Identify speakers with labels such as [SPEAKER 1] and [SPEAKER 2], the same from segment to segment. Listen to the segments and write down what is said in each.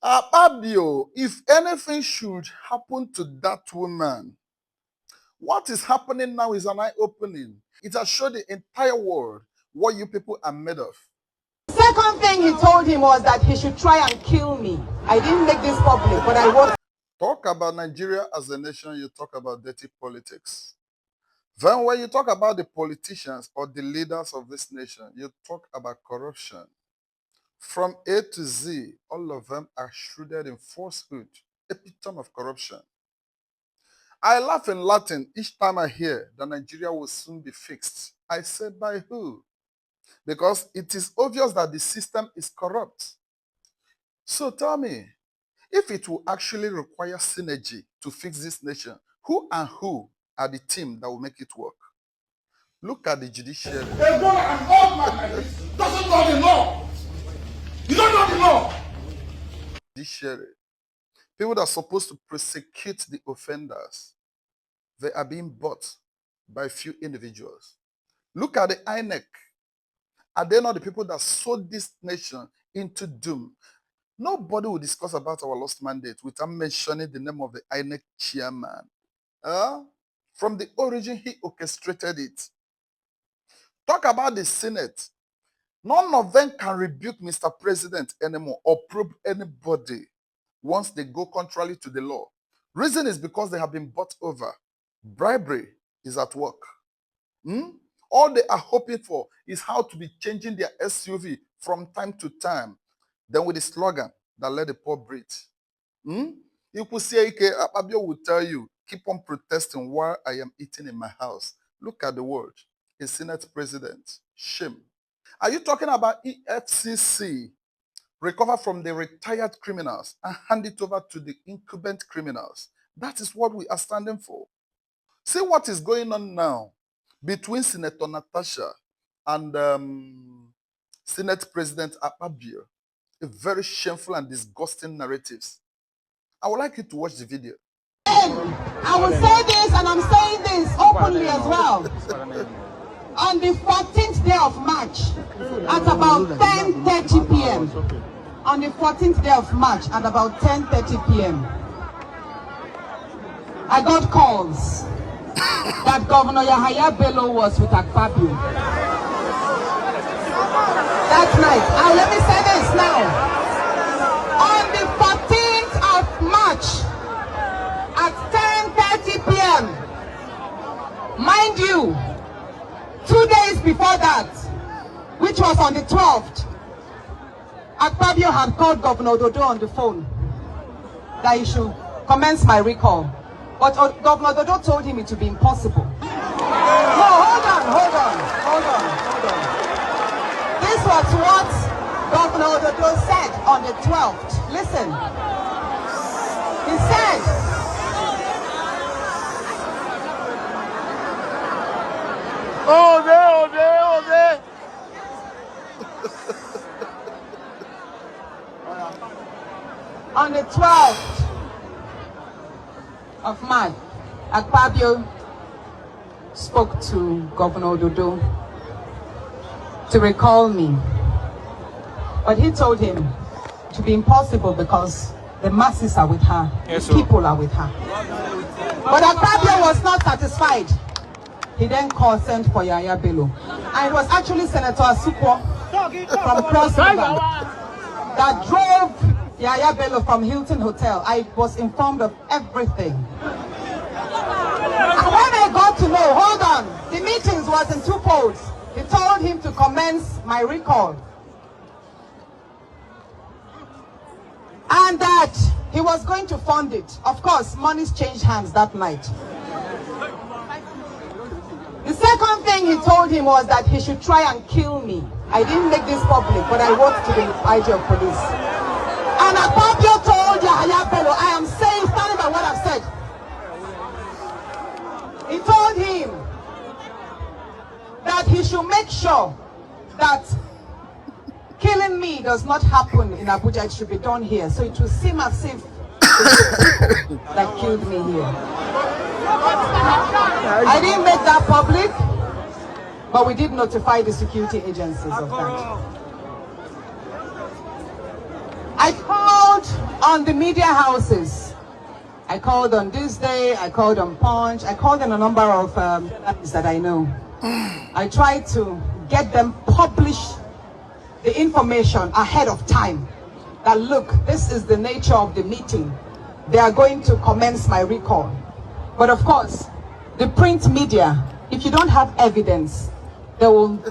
[SPEAKER 1] Akpabio, if anything should happen to that woman, what is happening now is an eye-opening. It has showed the entire world what you people are made of.
[SPEAKER 2] The second thing he told him was that he should try and kill me. I didn't make this public, but I wrote.
[SPEAKER 1] Talk about Nigeria as a nation, you talk about dirty politics. Then when you talk about the politicians or the leaders of this nation, you talk about corruption. From A to Z, all of them are shrouded in falsehood, epitome of corruption. I laugh in Latin each time I hear that Nigeria will soon be fixed. I say, by who? Because it is obvious that the system is corrupt. So tell me, if it will actually require synergy to fix this nation, who and who are the team that will make it work? Look at the judiciary.
[SPEAKER 3] An old man like this doesn't know the law. You don't know the law.
[SPEAKER 1] Judiciary. People that are supposed to prosecute the offenders, they are being bought by a few individuals. Look at the INEC. Are they not the people that sold this nation into doom? Nobody will discuss about our lost mandate without mentioning the name of the INEC chairman. From the origin, he orchestrated it. Talk about the Senate. None of them can rebuke Mr. President anymore or probe anybody once they go contrary to the law. Reason is because they have been bought over. Bribery is at work. All they are hoping for is how to be changing their SUV from time to time. Then with the slogan that let the poor breathe. You could say, Akpabio will tell you, keep on protesting while I am eating in my house. Look at the word. A Senate president. Shame. Are you talking about EFCC? Recover from the retired criminals and hand it over to the incumbent criminals. That is what we are standing for. See what is going on now between Senator Natasha and Senate President Akpabio. A very shameful and disgusting narratives. I would like you to watch the video.
[SPEAKER 2] I will say this, and I'm saying this openly as well. On the 14th day of March, at about 10:30 p.m., on the 14th day of March, at about 10:30 p.m., I got calls that Governor Yahaya Bello was with Akpabio. That night. Now let me say this now. On the 14th of March at 10:30 p.m., mind you, 2 days before that, which was on the 12th, Akpabio had called Governor Dodo on the phone that he should commence my recall. But Governor Dodo told him it would be impossible. No, hold on. This was what Governor Dodo said on the 12th. Listen. He said,
[SPEAKER 3] Oh, there.
[SPEAKER 2] on the 12th of March, Akpabio spoke to Governor Dodo to recall me. But he told him to be impossible because the masses are with her, the people are with her. But Akpabio was not satisfied. He then sent for Yahaya Bello. And it was actually Senator Asukwo from Cross River that drove Yahaya Bello from Hilton Hotel. I was informed of everything. And when I got to know, hold on, the meetings was in two folds. He told him to commence my recall. And that he was going to fund it. Of course, monies changed hands that night. The second thing he told him was that he should try and kill me. I didn't make this public, but I wrote to the IG of police. And Akpabio told Yahaya Bello, I am saying, standing by what I've said. He told him that he should make sure that killing me does not happen in Abuja. It should be done here. So it will seem as if that killed me here. I didn't make that public, but we did notify the security agencies of that. I called on the media houses. I called on this day, I called on Punch, I called on a number of that I know. I tried to get them publish the information ahead of time. That look, this is the nature of the meeting. They are going to commence my recall. But of course, the print media, if you don't have evidence, they will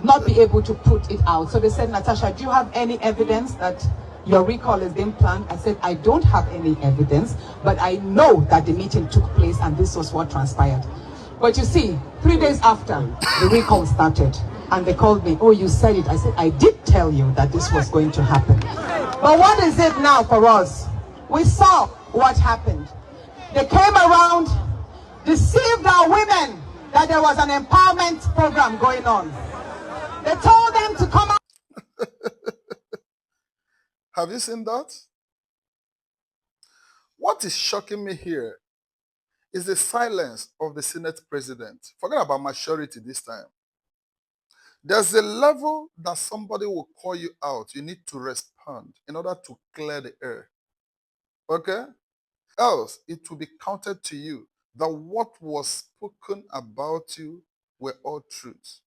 [SPEAKER 2] not be able to put it out. So they said, Natasha, do you have any evidence that your recall is being planned? I said, I don't have any evidence, but I know that the meeting took place and this was what transpired. But you see, 3 days after, the recall started and they called me, oh, you said it. I said, I did tell you that this was going to happen. But what is it now for us? We saw what happened. They came around, deceived our women that there was an empowerment program going on. They told them to come out.
[SPEAKER 1] Have you seen that? What is shocking me here is the silence of the Senate president. Forget about maturity this time. There's a level that somebody will call you out. You need to respond in order to clear the air. Okay? Else, it will be counted to you that what was spoken about you were all truth.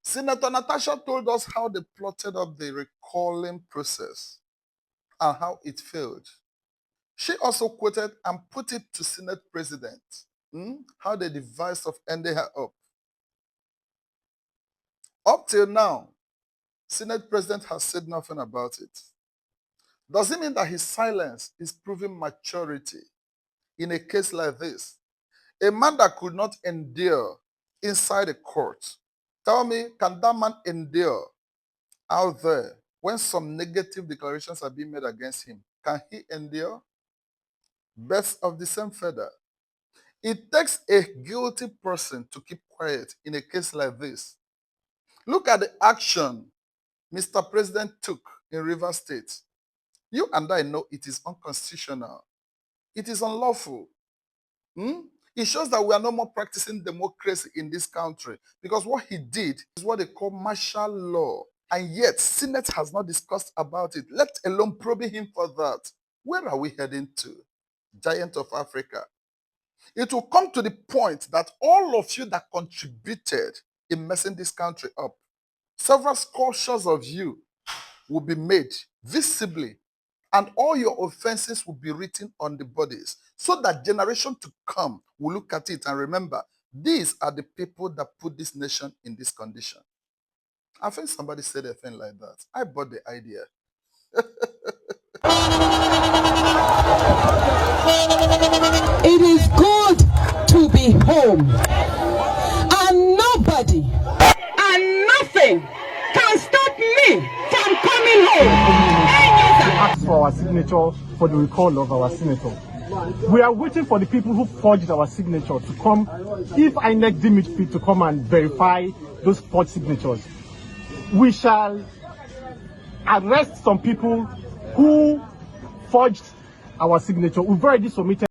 [SPEAKER 1] Senator Natasha told us how they plotted up the recalling process and how it failed. She also quoted and put it to Senate President, how they devised of ending her up. Up till now, Senate President has said nothing about it. Does it mean that his silence is proving maturity in a case like this? A man that could not endure inside a court. Tell me, can that man endure out there when some negative declarations are being made against him? Can he endure? Birds of the same feather. It takes a guilty person to keep quiet in a case like this. Look at the action Mr. President took in Rivers State. You and I know it is unconstitutional. It is unlawful. It shows that we are no more practicing democracy in this country because what he did is what they call martial law. And yet, Senate has not discussed about it, let alone probing him for that. Where are we heading to? Giant of Africa. It will come to the point that all of you that contributed in messing this country up, several sculptures of you will be made visibly, and all your offenses will be written on the bodies so that generation to come will look at it and remember, these are the people that put this nation in this condition. I think somebody said a thing like that. I bought the idea.
[SPEAKER 2] It is good to be home. And nobody and nothing can stop me from coming home.
[SPEAKER 4] Ask for our signature for the recall of our senator. We are waiting for the people who forged our signature to come, if INEC deem it fit, to come and verify those forged signatures. We shall arrest some people who forged our signature. We've already submitted